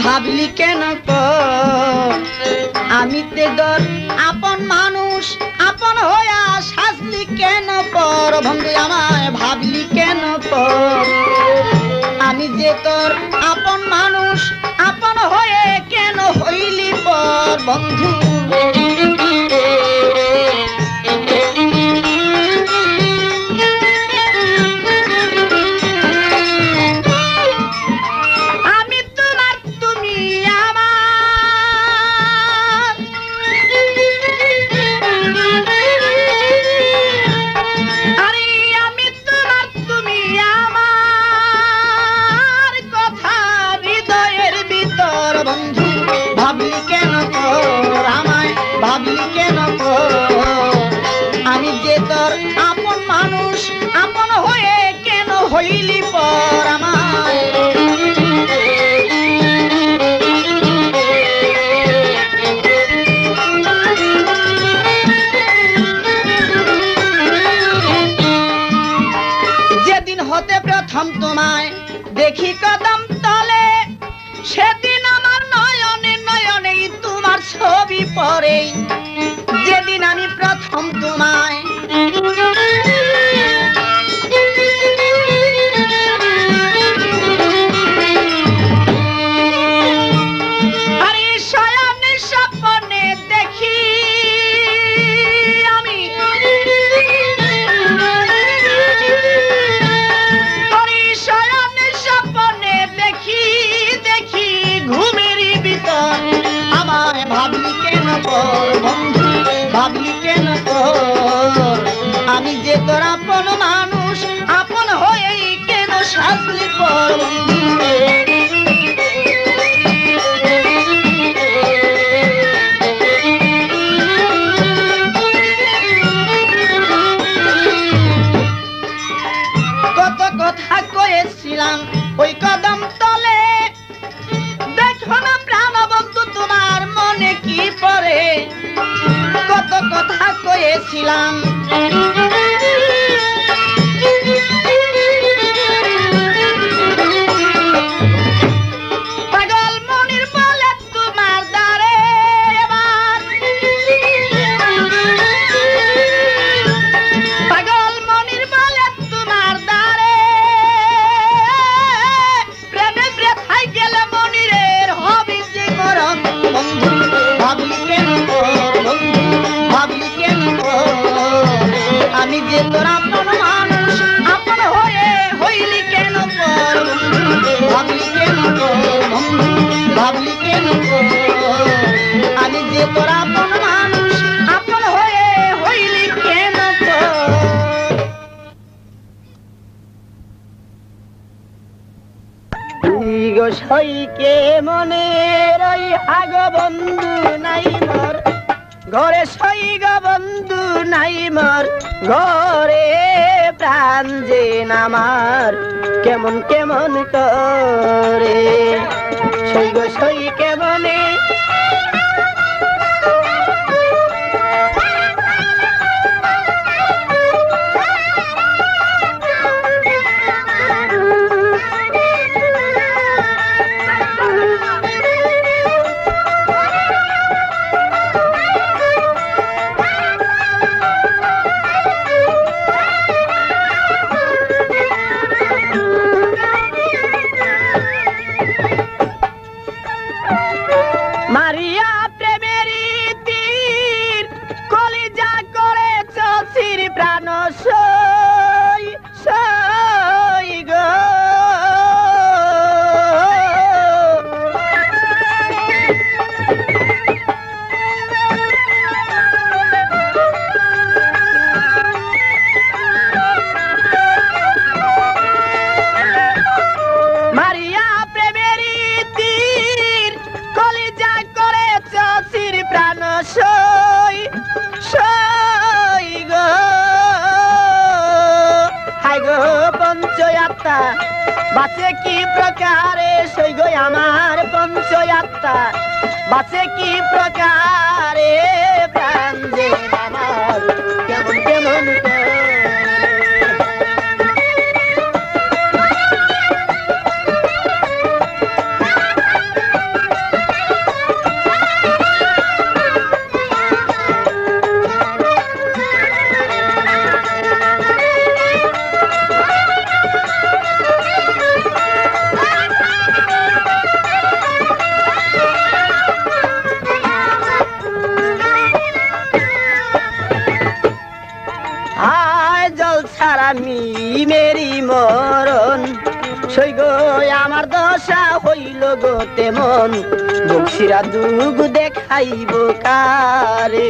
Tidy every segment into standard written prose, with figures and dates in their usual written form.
ভাবলি কেন আমি তোর আপন মানুষ, আপন হইয়া সাজলি কেন পর? বন্ধু আমায় ভাবলি কেন আমি যে তোর আপন মানুষ, আপন হয়ে কেন হইলি পর? বন্ধু আমি যে তোর আপন মানুষ, আপন হয়ে কেন হইলি পর আমায়? যেদিন হতে প্রথম তোমায় দেখি কদম তলে, সেদিন আমার নয়নে নয়নে তোমার ছবি পড়ে। যেদিন আমি প্রথম তোমায় আরে শয়নে স্বপ্নে দেখি, আমি আরে শয়নে স্বপ্নে দেখি দেখি ঘুমের ভিতর আমায় ভাবলি কেন বন্ধু, ভাবলি কেন আমি যে তোর আপন মানুষ, আপন হয়ে কেন সাজলি পর? কত কথা কয়েছিলাম ওই কদম তলে, দেখো না প্রাণ বন্ধু তোমার মনে কি পড়ে? কত কথা কয়েছিলাম পাগল মনির বলে তোমার দ্বারে, এবার পাগল মনির বলে তোমার দ্বারে, প্রেমে প্রেথায় গেলে মনিরের হবি যে মরণ। বন্ধু ভাবলি কেন বন্ধু, ভাবলি কেন আমি যে তোর আপন মানুষ, আপন হয়ে হইলি কেন পর? ভাবলি কেন বন্ধু, ভাবলি কেন আমি যে তোর আপন মানুষ, আপন হয়ে হইলি কেন পর? গো সইকে মনে রই আগ বন্ধু নাই মোর ঘরে, সই গো বন্ধু নাই মোর ঘরে, প্রাণ যে আমার কেমন কেমন করে। সই গো সইকে মনে মারিয়া প্রেমেরি তীর কলিজা করেছ চির প্রাণ সই সই গো। মারিয়া প্রেমেরি তীর কলিজা করেছ চির প্রাণ সই সই গো। হাই গো পঞ্চয়াত্মা বাঁচে কি প্রকারে, সই গো আমার পঞ্চয়াত্মা বাঁচে কি প্রকারে, প্রাণ যে আমি মেরি মরণ সৈগ আমার দশা হইল গো তেমন বক্সিরা দুগ দেখাইব কারে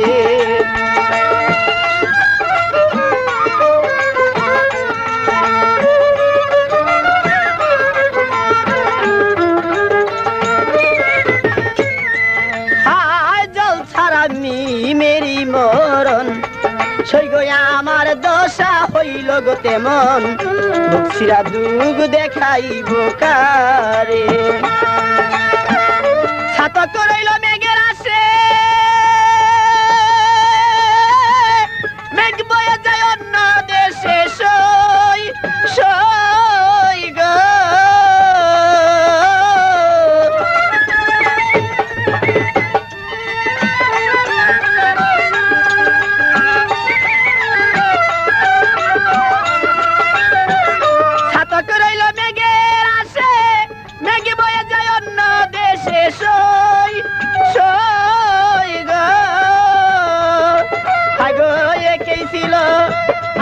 আমি মেরি মরণ সৈগ আমার দশা হইল গো তেমন বক্সিরা দুগ দেখাইব কারে ছাত করইল মেঘের আসে মেঘ বয়ে যায় অন্য দেশে সই সই গো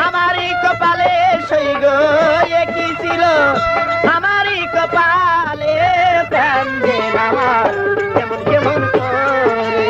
আমারই কপালে সৈগ কি ছিল আমারই কপালে প্রাণ যে আমার কেমন কেমন করে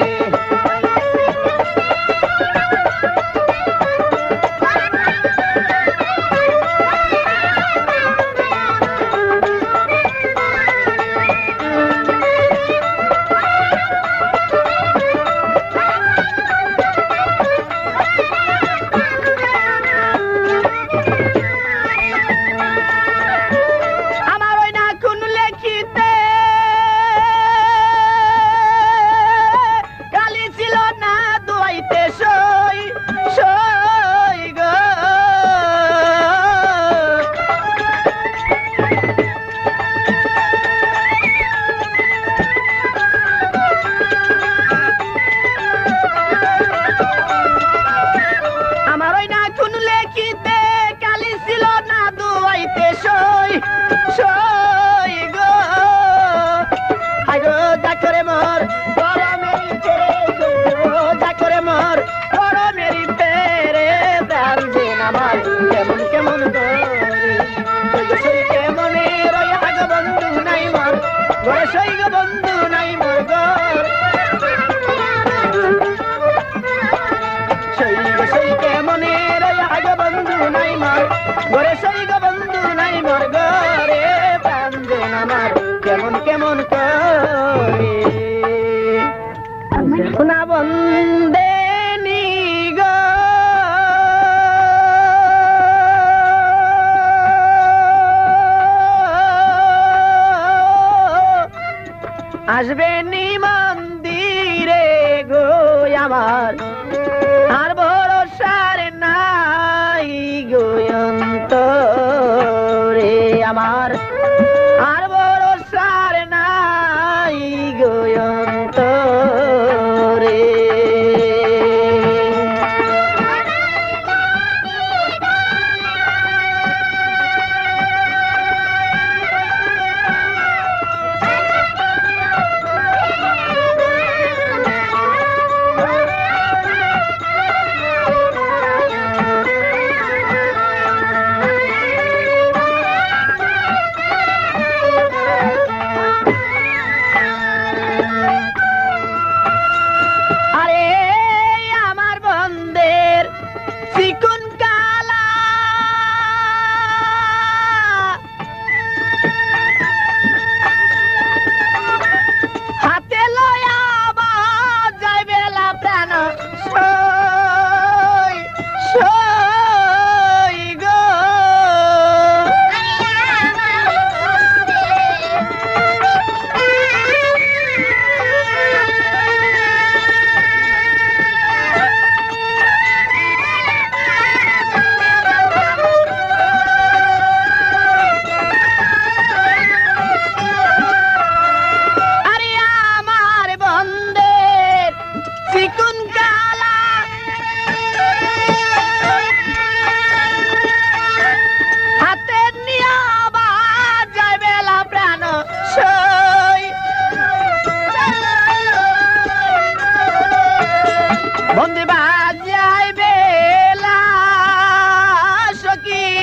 কেমন কেমন কেমনে রয়াগ বন্ধু নাই মর ঘরে সৈগ বন্ধু নাই মর ঘর সই কেমনে রয়াগ বন্ধু নাই মর ঘরে সৈগ বন্ধু নাই মর ঘরে প্রাণ যেন আমার কেমন কেমন করে শোনা বন্দে আসবে নি মন্দিরে গো আমার আর ভরসার নাই গো অন্তরে আমার আর ভরসার নাই গো অন্তরে বন্দে বাজাই বেলা সখী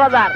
বাজার।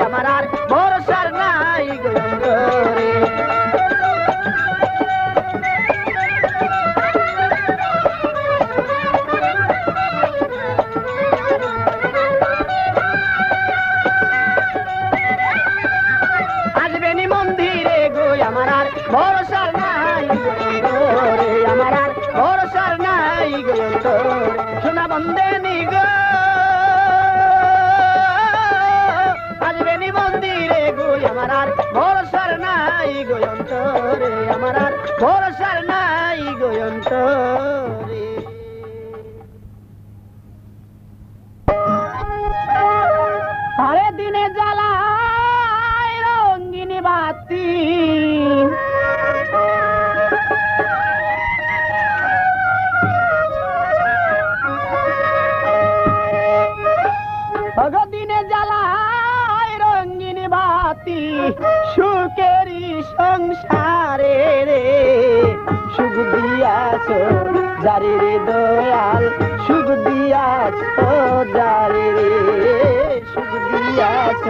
আমার আর ভরসার না আর ভরসার নাই গো অন্তরে, আমার আর ভরসার নাই গো অন্তরে। আরে দিনে জ্বালায় রঙিন বাতি, দিনে জ্বালায় রঙিন বাতি, সুখেরই সংসারে রে, সুখ দিয়াছ যারে রে দয়াল, সুখ দিয়াছ যারে রে, সুখ দিয়াছ।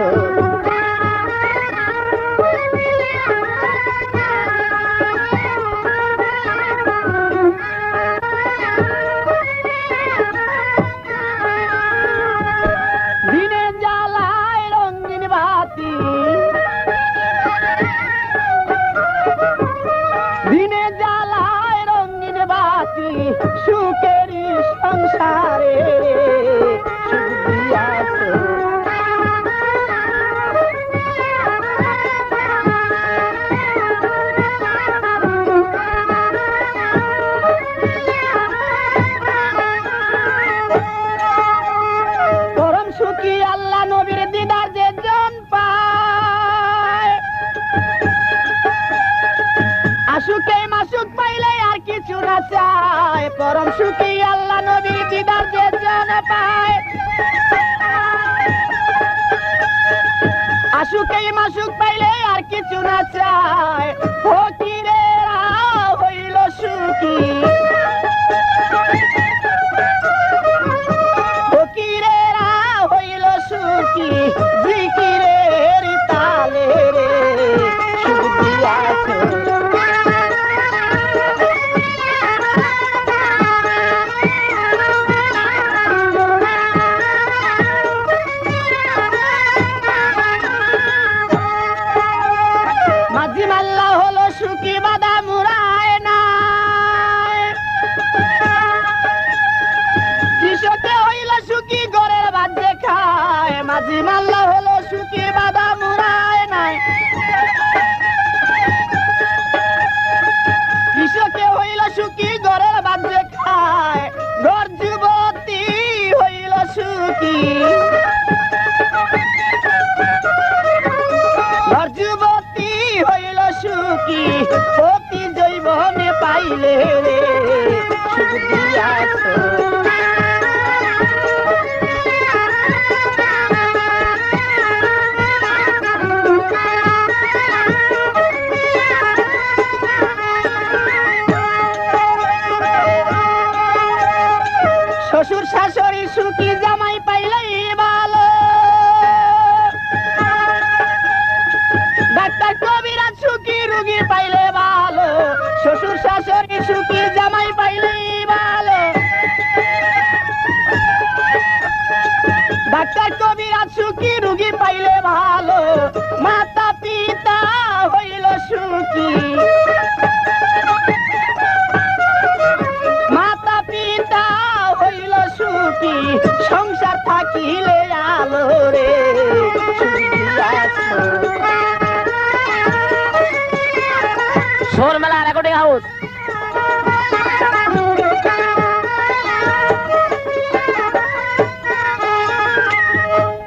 দিনে জ্বালায় রঙিন বাতি, দিনে জ্বালায় রঙিন বাতি, সুখেরই সংসারে সুখ দিয়াছ। পরম সুখী আল্লাহ নবীর দিদার যে জন পায়, আশুকে মাসুক পাইলে আর কিছু না চায়। পরম সুখী আল্লাহ নবীর দিদার যে জন পায়, আশুকে মাসুক পাইলে আর কিছু না চায়। ফকিরেরা হইল সুখী, ফকিরেরা হইল সুখী, জিকিরের তালে রে সুখ দিয়াছ। মাঝি মাল্লা হলো সুখী, বাদা মুরায় না, কৃষকে হইল সুখী, গরের বাজে খায়। মাঝি মাল্লা হলো সুখী, বাদা মুরায় নাই, কৃষকে হইল সুখী, গরের বাজে খায়। ঘর যুবতী হইল সুখী, ঘর যুবতী হইল সুখী, অতি জৈবনে পাইলে রে সুখ দিয়াছ। শ্বশুর শাশুড়ি সুখী, জামাই পাইলেই ভালো, ডাক্তার কবিরাজ সুখী, রুগী পাইলে ভালো। শ্বশুর শাশুড়ি সুখী, জামাই পাইলেই ভালো, ডাক্তার কবিরাজ সুখী, রুগী পাইলে ভালো। মাতা পিতা হইল সুখী, মাতা পিতা হইল সুখী, সংসার থাকিলে আলো রে সুখ দিয়াছ। সোর মেলা রেকর্ডিং হাউস।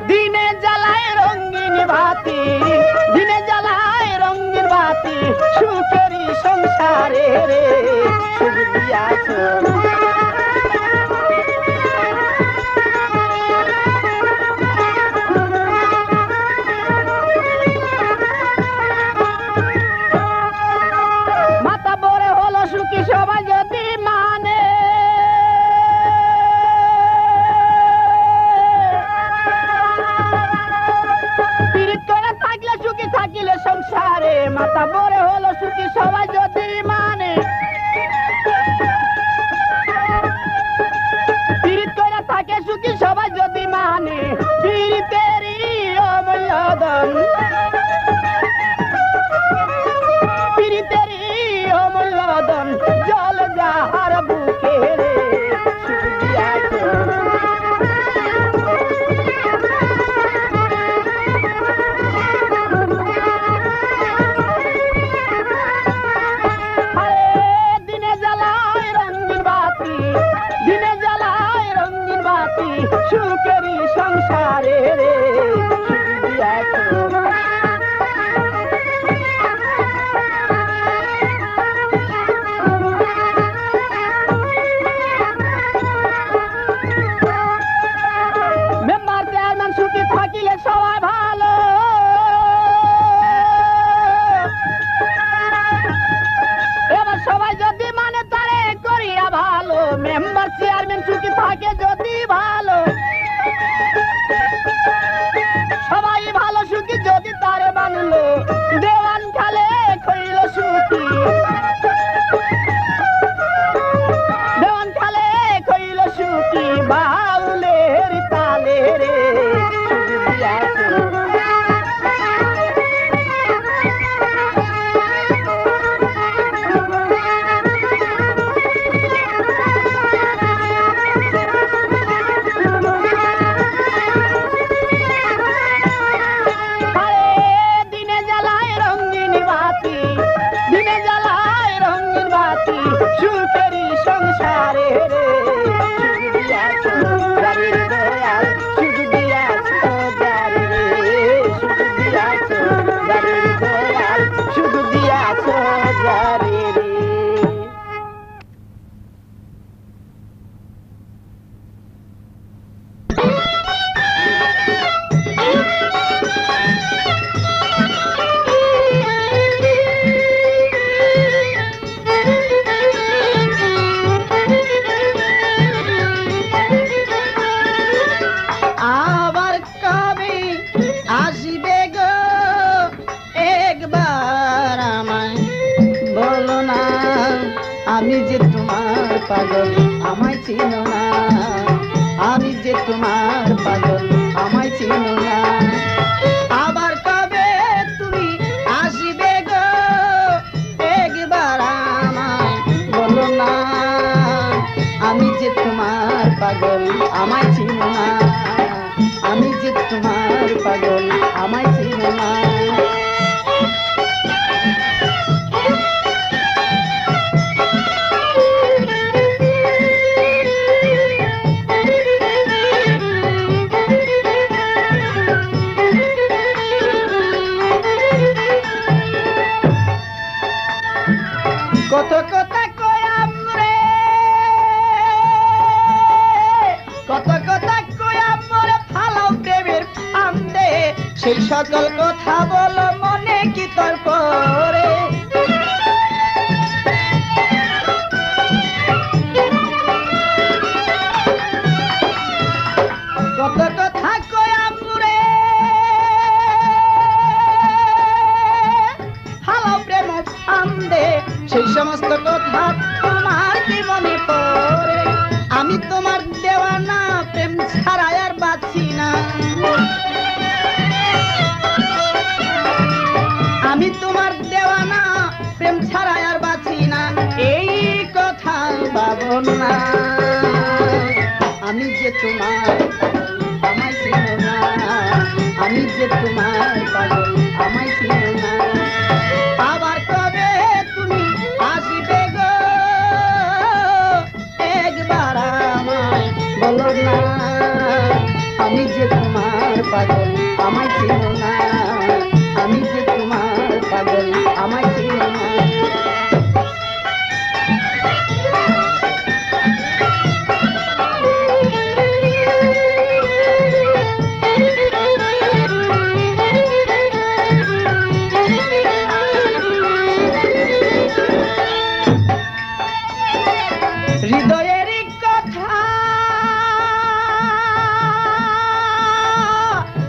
দিনে জ্বালায় রঙিন বাতি, দিনে জ্বালায় রঙিন বাতি, সুখেরই সংসারে রে সুখ দিয়াছ। মাতা বড় হলো সুখী, সবাই যদি মানে, পীড়িত করে থাকলে সুখী, থাকিলে সংসারে। মাতা বড় হলো সুখী, সবাই যদি মানে, পীড়িত করে থাকে সুখী, সবাই যদি মানে। পীড়িতেরই অমূল্য ধন, পীড়িতেরই অমূল্য ধন, জল যাহার বুকে রে সুখ দিয়াছ। যদি তারে বানলো দেওয়ান খালে কইল সুখী দেওয়ান খালে কইল সুখী বাউলের তালে রে আমি যে তোমার পাগল আমায় চিনো না আমি যে তোমার পাগল আমায় চিনো না আবার কবে তুমি আসবে গো একবার আমায় বলো না আমি যে তোমার পাগল আমায় চিনো না আমি যে তোমার পাগল আমায় চিনো না কত কথা কয়াম রে কত কথা কয়াম রে ফালাও প্রেমের ফান্দে সেই সকল কথা বলো মনে কি তোর পরে কত কথা কয়াম রে ফালাও প্রেম ফান্দে সেই সমস্ত কথা তোমার কি মনে পড়ে আমি তোমার দেওয়ানা প্রেম ছাড়া আর বাঁচি না আমি তোমার দেওয়ানা প্রেম ছাড়া আর বাঁচি না এই কথা ভাবো না আমি যে তোমার আমায় চিনো না আমি যে তোমার পাগল আমায় চিনো না আবার কবে তুমি আসবে গো একবার আমায় বলো না আমি যে তোমার পাগল আমায় চিনো না আমি যে তোমার পাগল আমায় চিনো না হৃদয়ের কথা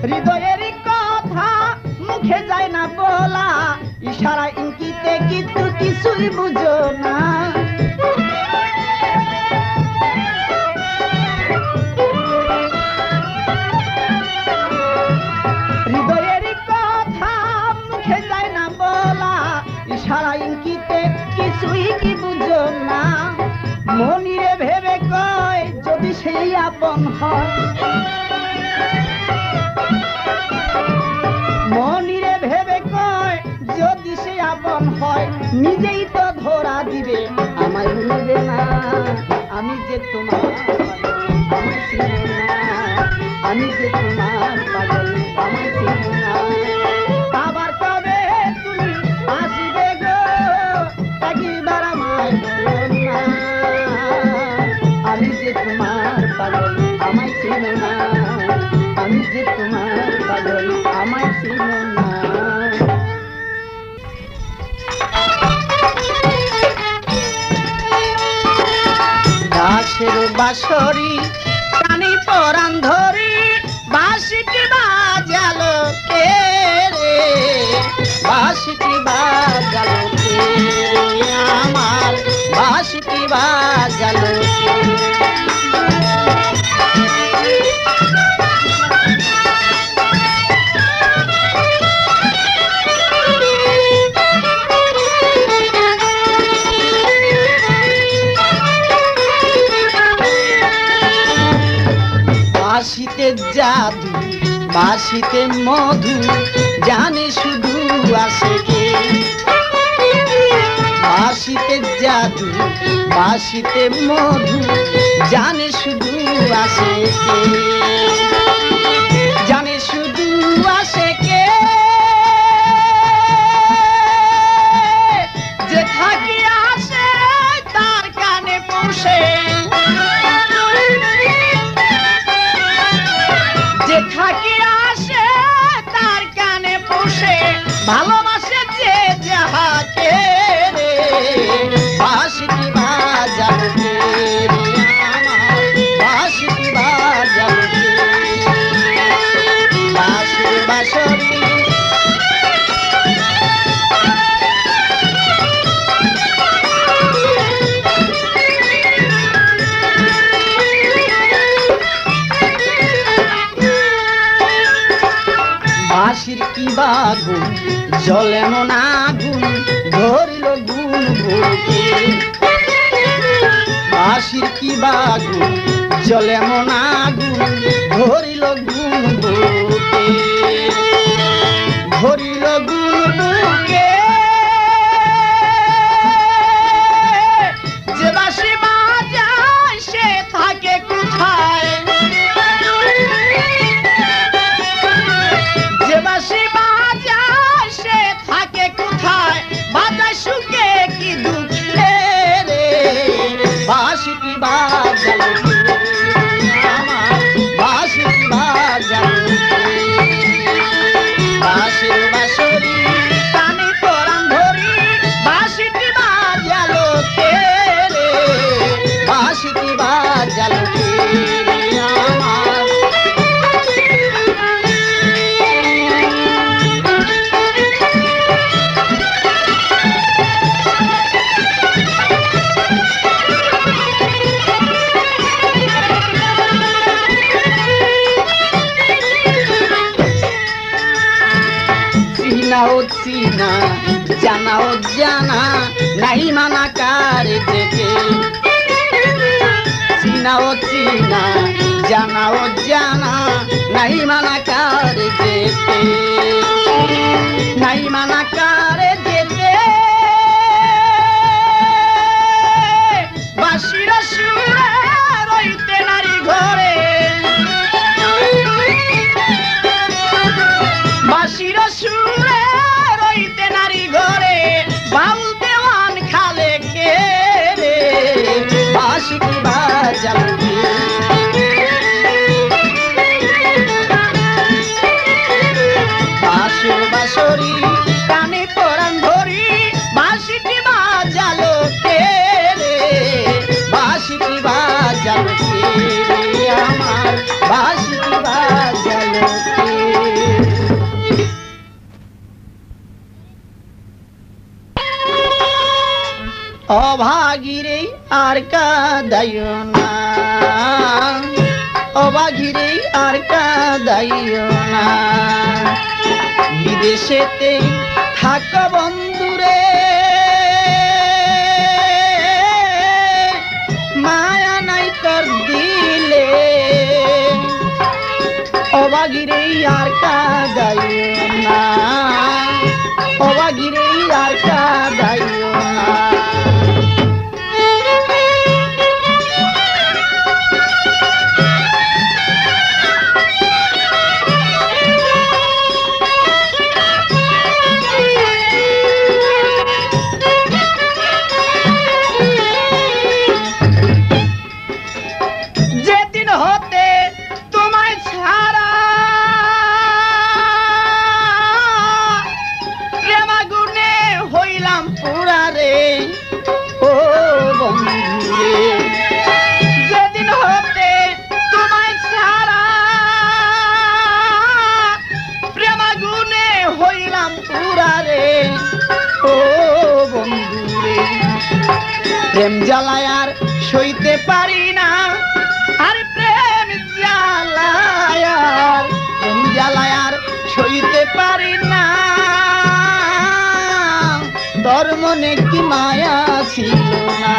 হৃদয়ের কথা মুখে যায় না বলা ইশারা ইঙ্গিতে কিন্তু কিছুই বুঝো না হৃদয়ের কথা মুখে যায় না বলা ইশারা ইঙ্গিতে কিছুই কি বুঝো না মনিরে ভেবে কয় যদি সেই আপন হয় মনিরে ভেবে কয় যদি সে আপন হয় নিজেই তো ধরা দিবে আমায় ভুলবে না আমি যে তোমার আমায় চিনো না আমি যে তোমার পাগল আমায় চিনো না আবার কবে তুমি আসবে গো একবার আমায় বলো না আমি যে তোমার পাগল আমায় চিনো না আমি যে তোমার পাগল আমায় চিনো না দাসের বাঁশরি টানি পরাণ ধরি বাঁশিটি বাজালো কে রে বাঁশিতে মধু জানে শুধু আসে কে, বাঁশিতে জাদু বাঁশিতে মধু জানে শুধু আসে কে, জানে শুধু আসে কে, যে থাকি আসে তার কানে পৌঁছে, যে থাকি আসে তার কানে পৌঁছে, ভালোবাসে যে যাহাকে রে, বাঁশিটি বাজাবো কে রে আমার, বাঁশিটি বাজাবো কে, বাঁশির বাঁশরি বাঁশির কি বাগুন জলে মন আগুন ধরিল গুণ বুকে, বাঁশির কি বাগুন জলে মন আগুন ধরিল গুণ বুকে, ধরিল গুণ বুকে, যে বাঁশি বাজায় সে থাকে কোথায়, যে বাঁশি বাজায় সে থাকে কোথায়, বাজায় সুখে কি দুঃখে রে, বাঁশিটি বাজালো কে আমার, বাঁশিটি বাজালো কে, বাঁশির বাঁশরি টানি পরাণ ধরি, বাঁশিটি বাজালো কে রে, বাঁশিটি বাজালো কে রে আমার। চিনাও চিনা জানাও জানা নাই মানা কারে যেতে, চিনাও চিনা জানাও জানা নাই মানা কারে যেতে, নাই মানা কারে যেতে, বাঁশির সুরে রইতে নারী ঘরে, বাঁশির সুরে রইতে নারী ঘরে, বাউল দেওয়ান খালে কে রে, বাঁশিটি বাজালো কে, বাঁশির বাঁশরি টানি পরাণ ধরি, বাঁশিটি বাজালো কে রে, বাঁশিটি বাজালো কে রে আমার, বাঁশিটি বাজালো কে। অভাগীরে আর কাঁদাইও না, অভাগীরে আর কাঁদাইও না, বিদেশেতে থাক বন্ধুরে, মায়া নাই তোর দিলে, অভাগীরে আর কাঁদাইও না, অভাগীরে আর কাঁদাইও না। যেদিন হতে তোমায় ছাড়া প্রেমাগুনে হইলাম পুরা রে, ও বন্ধুরে, যেদিন হতে তোমায় ছাড়া প্রেমাগুনে হইলাম পুরা রে, ও বন্ধুরে, প্রেম জ্বালায় আর সইতে পারি না, আর প্রেম জ্বালায় আর, প্রেম জ্বালায় আর সইতে পারি না, তোর মনে কি মায়া ছিল না,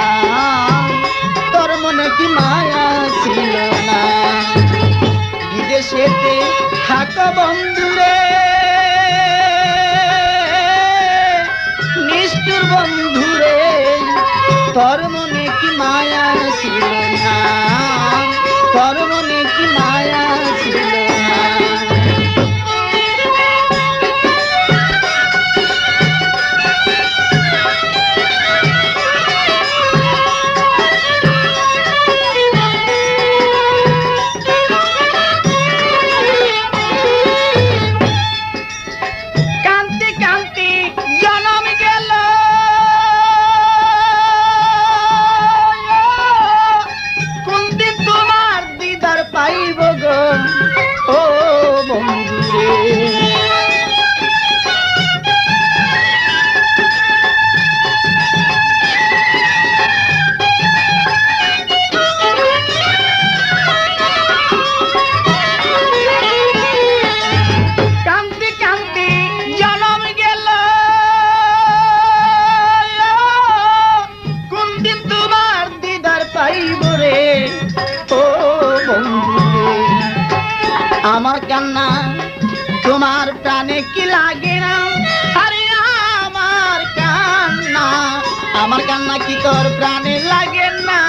তোর মনে কি মায়া ছিল না, বিদেশেতে থাকো বন্ধুরে, নিষ্ঠুর বন্ধুরে, তোর মনে কি মায়া ছিল না, তোর মনে কি মায়া ছিল না। আমার কান্না তোমার প্রাণে কি লাগে না, আরে আমার কান্না কি তোর প্রাণে লাগে না,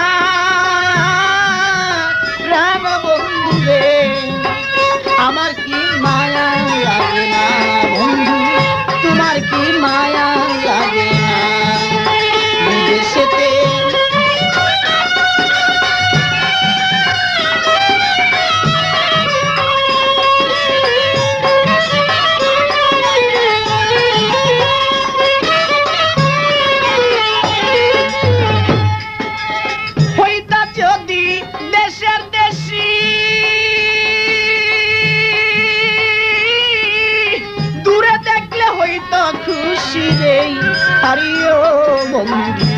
প্রাণ বন্ধু রে আমার কি মায়া লাগে না, বন্ধু তোমার কি মায়া লাগে না। বিদেশেতে খুশি রে হারিও বন্ধু,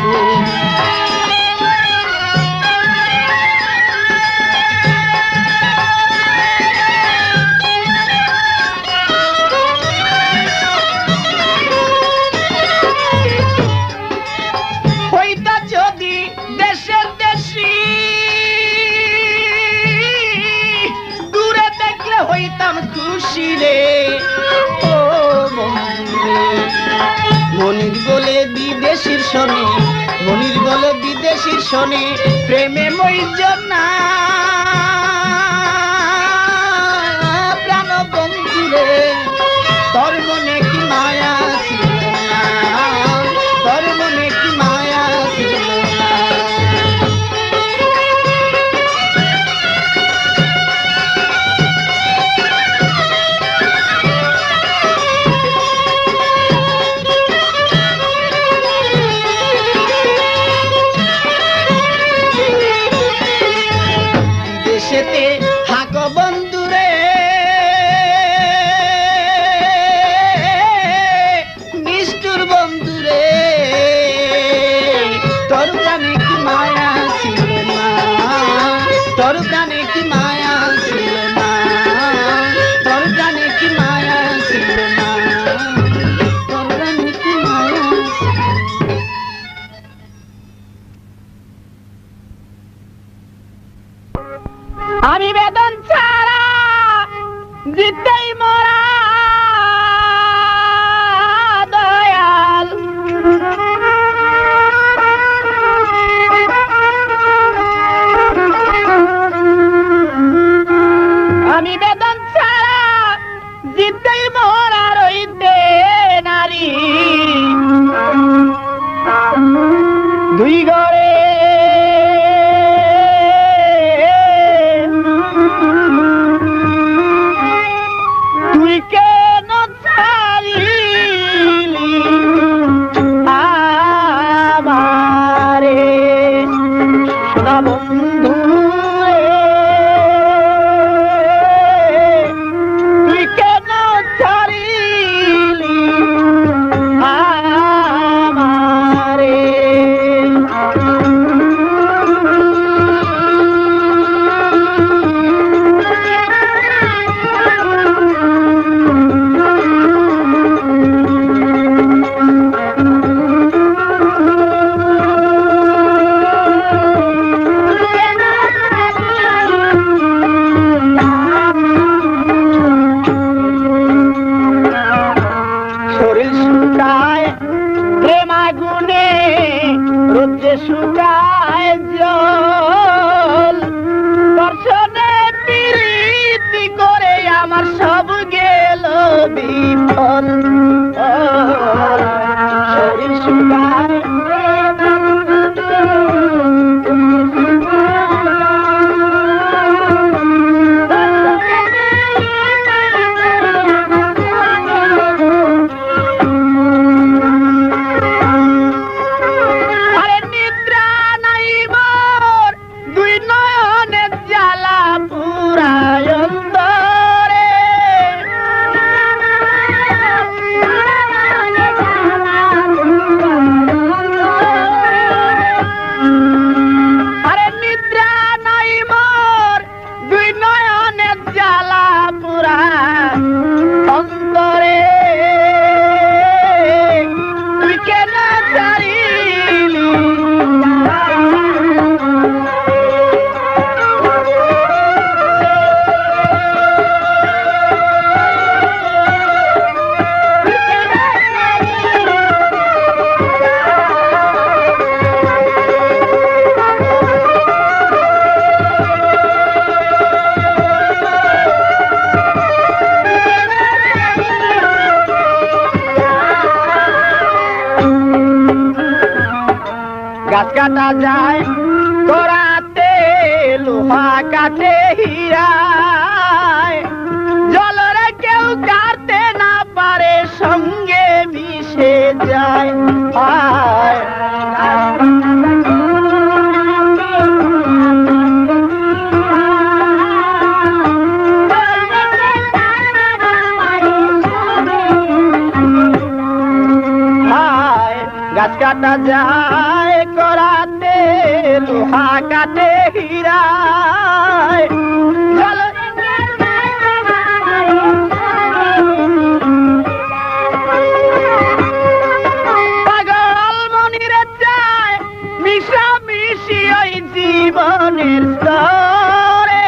হইতা যদি দেশের দেশি, দূরে দেখলে হইতাম খুশি রে ও বন্ধু। মনির বলে বিদেশির শোনে, মনির বলে বিদেশির শোনে, প্রেমে মইজন না প্রাণ বন্ধু রে তোর মনে কি মায়া ছিল না, তোর মনে কি মায়া ছিল না। শুকায় প্রেম আগুনে রোদ্রে শুকায় জল দর্শনে প্রীতি করে আমার সব গেল বিফল শরীর শুকায় গাছ কাটা যায় তোরাতে লোহা কাটে হীরায় জলরে কেউ কাটতে না পারে সঙ্গে মিশে যায় গাছ কাটা যায় করাতে লোহা কাটে হীরায় পাগল মনিরে যায় মিশা মিশি ওই জীবনের স্তরে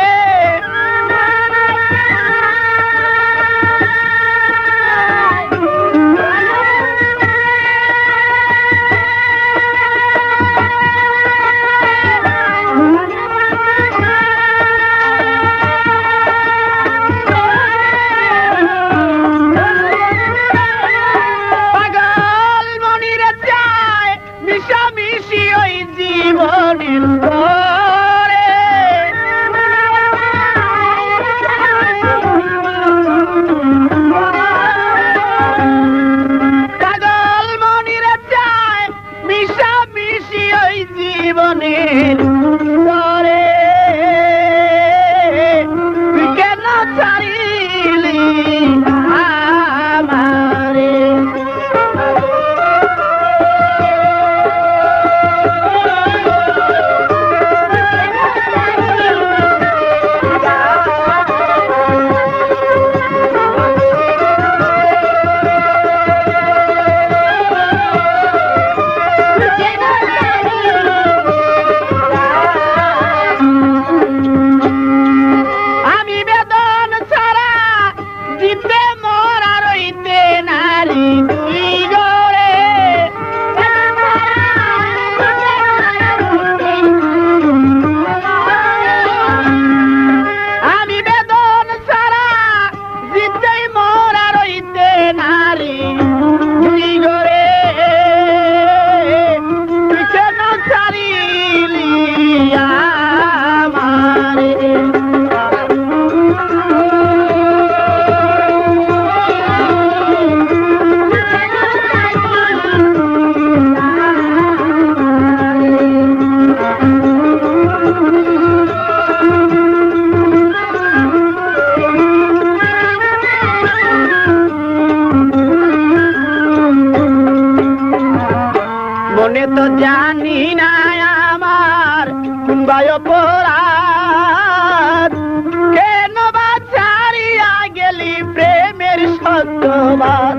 জীবনের পরে তুই কেন ছাড়িলি আমারে মনে তো জানি না আমার কোনবায় অপরাধ কেন বা ছাড়িয়া গেলি প্রেমের সত্যবাদ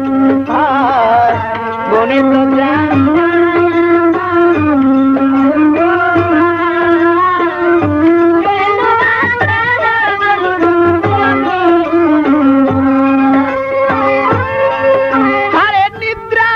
মনে তো জানি আরে নিদ্রা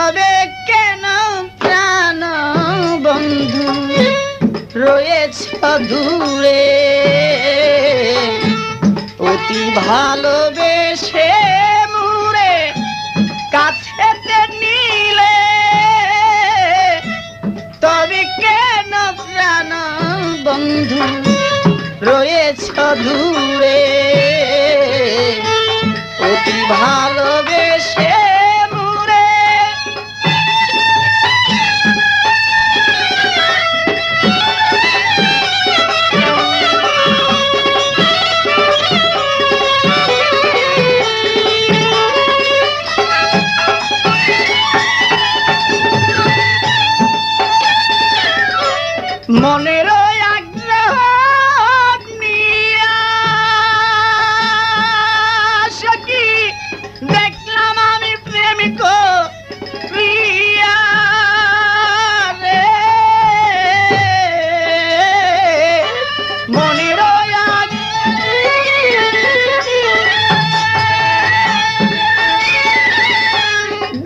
তবে কেন প্রাণ বন্ধু রয়েছ দূরে অতি ভালোবেসে মুরে কাছেতে নিলে তবে কেন প্রাণ বন্ধু রয়েছ দূরে অতি ভালোবেসে মুরে মনের আগ্রহ নিয়া সখী দেখলাম আমি প্রেমিক প্রিয়া রে মনের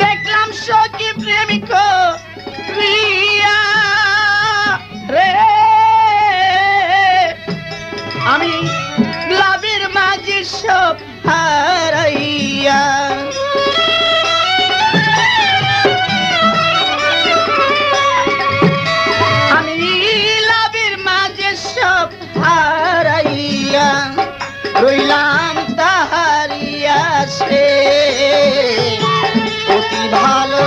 দেখলাম সখী প্রেমিক প্রিয়া রে আমি লাভের মাঝে সব হারাইয়া আমি লাভের মাঝে সব হারাইয়া রইলাম তাহারিয়া সে অতি ভালো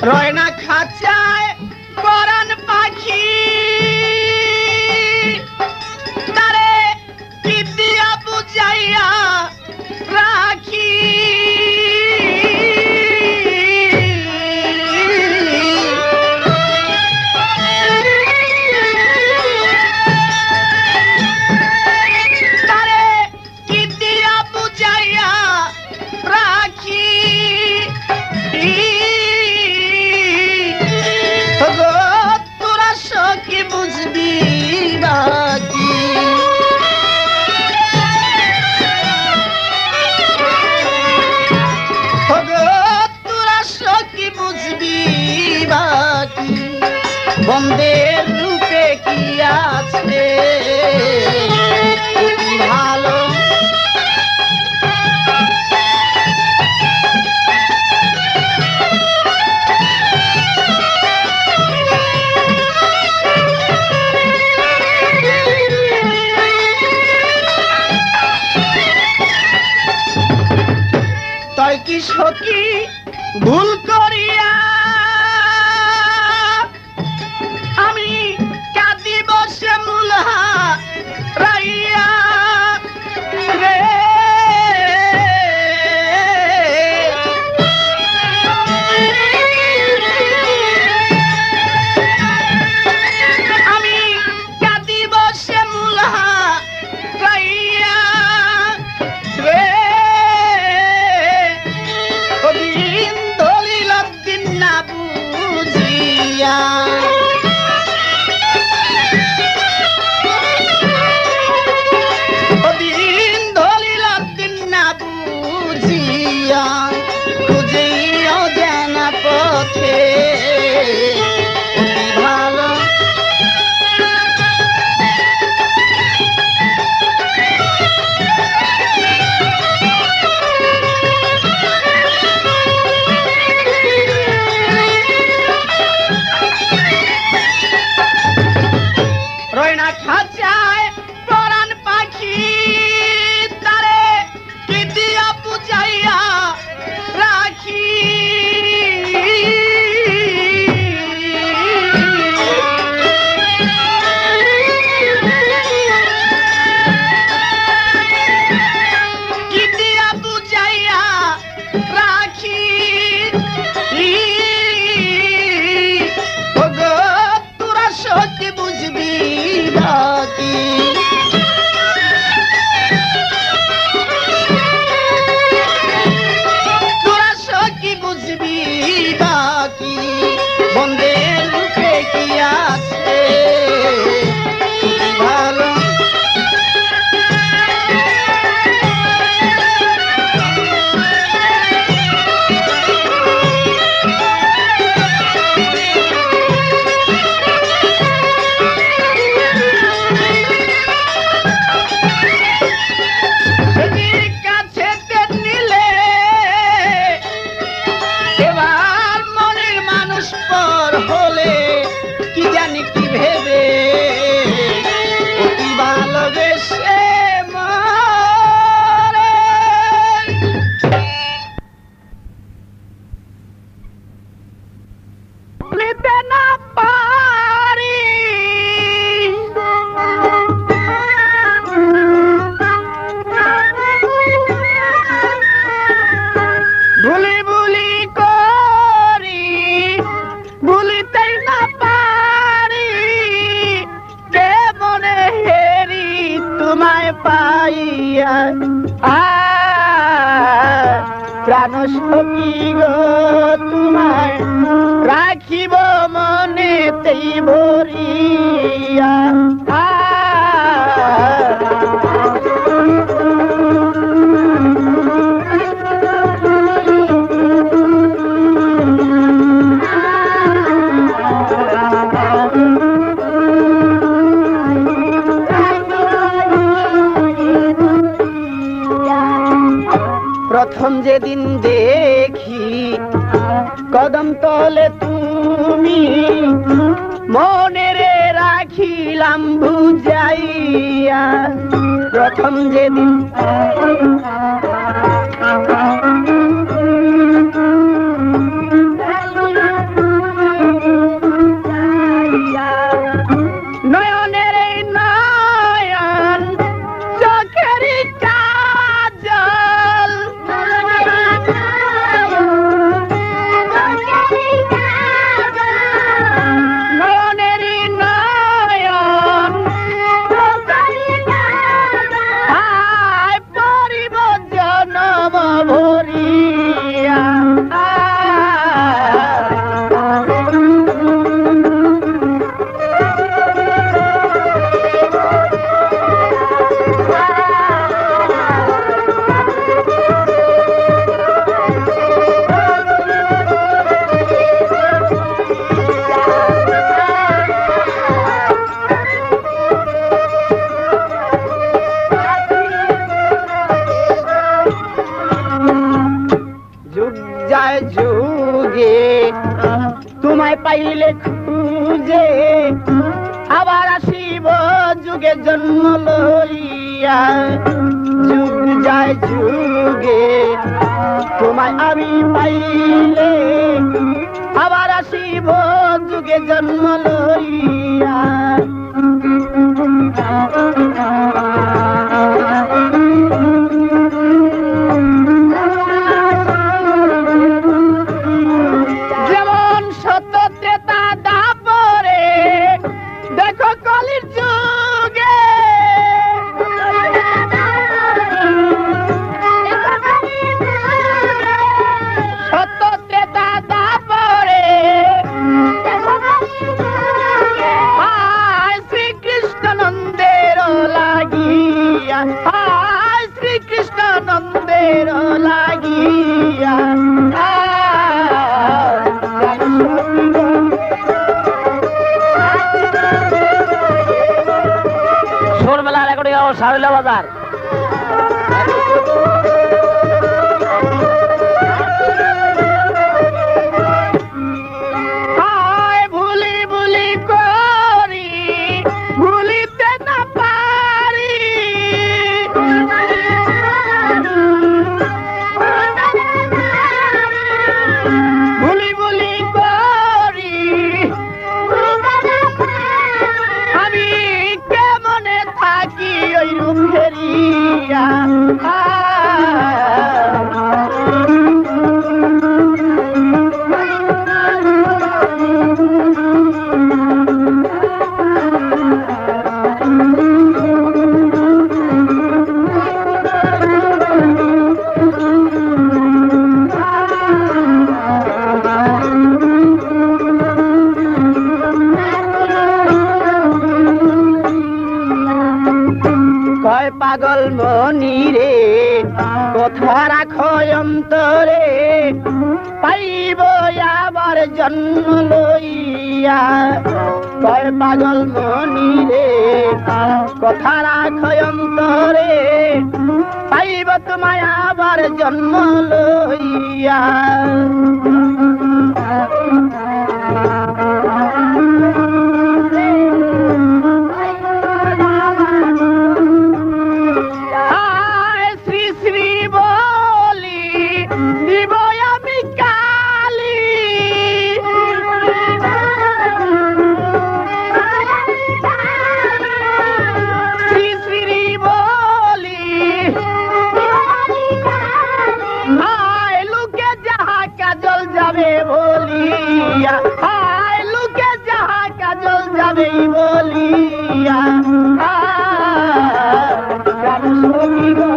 রয়না খাঁচায় পরাণ পাখি তারে কি দিয়া বুঝাইয়া রাখি তারে কি দিয়া বুঝাইয়া রাখি তোরা সখী বুঝবি বাকি তোরা সখী বুঝবি বাকি বন্ধের রূপে কি আছে অতি ভালো তাই কি সখী ভুল করিয়া আমি কাঁদি বসে মুলহা রাইয়া রে আমি কাঁদি বসে মুলহা রাইয়া রে দিন দলিলা প্রাণ সখী গো তোমায় রাখিব মনেতেই ভরিয়া প্রথম যেদিন দেখি কদম তলে তুমি মনে রে রাখিলাম বুঝাইয়া প্রথম যেদিন নয়নের নয়ন চোখের কাজল নয়নের নয়ন আয় পরিব জনম ভরিয়া যায় যুগে তোমায় পাইলে খুঁজে আবার আসিব যুগে জন্ম লইয়া যুগ যায় যুগে তোমায় আমি পাইলে আবার আসিব যুগে জন্ম লইয়া যেমন সত্য ত্রেতা দাপরে দেখো কলির যুগে সত্য ত্রেতা দাপরে শ্রীকৃষ্ণ নন্দের লাগিয়া শ্রীকৃষ্ণ নন্দের লাগিয়া ছোটবেলা রেকর্ডিং সারুলা বাজার ভুলি ভুলি করি ভুলিতে না পারি ভুলি ভুলি করি আমি কেমনে থাকি ওই রূপ ফেরিয়া কয় পাগল মনি রে কথা রাখো অন্তরে পাইব আবার জন্ম লইয়া কয় পাগল মনি রে কথা রাখো অন্তরে পাইব তোমায় আবার জন্ম লইয়া শ্রী শ্রী বলি দিব আমি কালী শ্রী শ্রী বলি লুকে যাহা কাজল যাবে বলিয়া লুকে যাহা কাজল যাবে বলিয়া প্রাণ সখী গো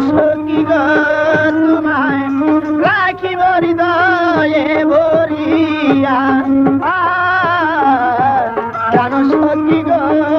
সখী গো তোমায় রাখিব হৃদয়ে ভরিয়া জানো সখী গো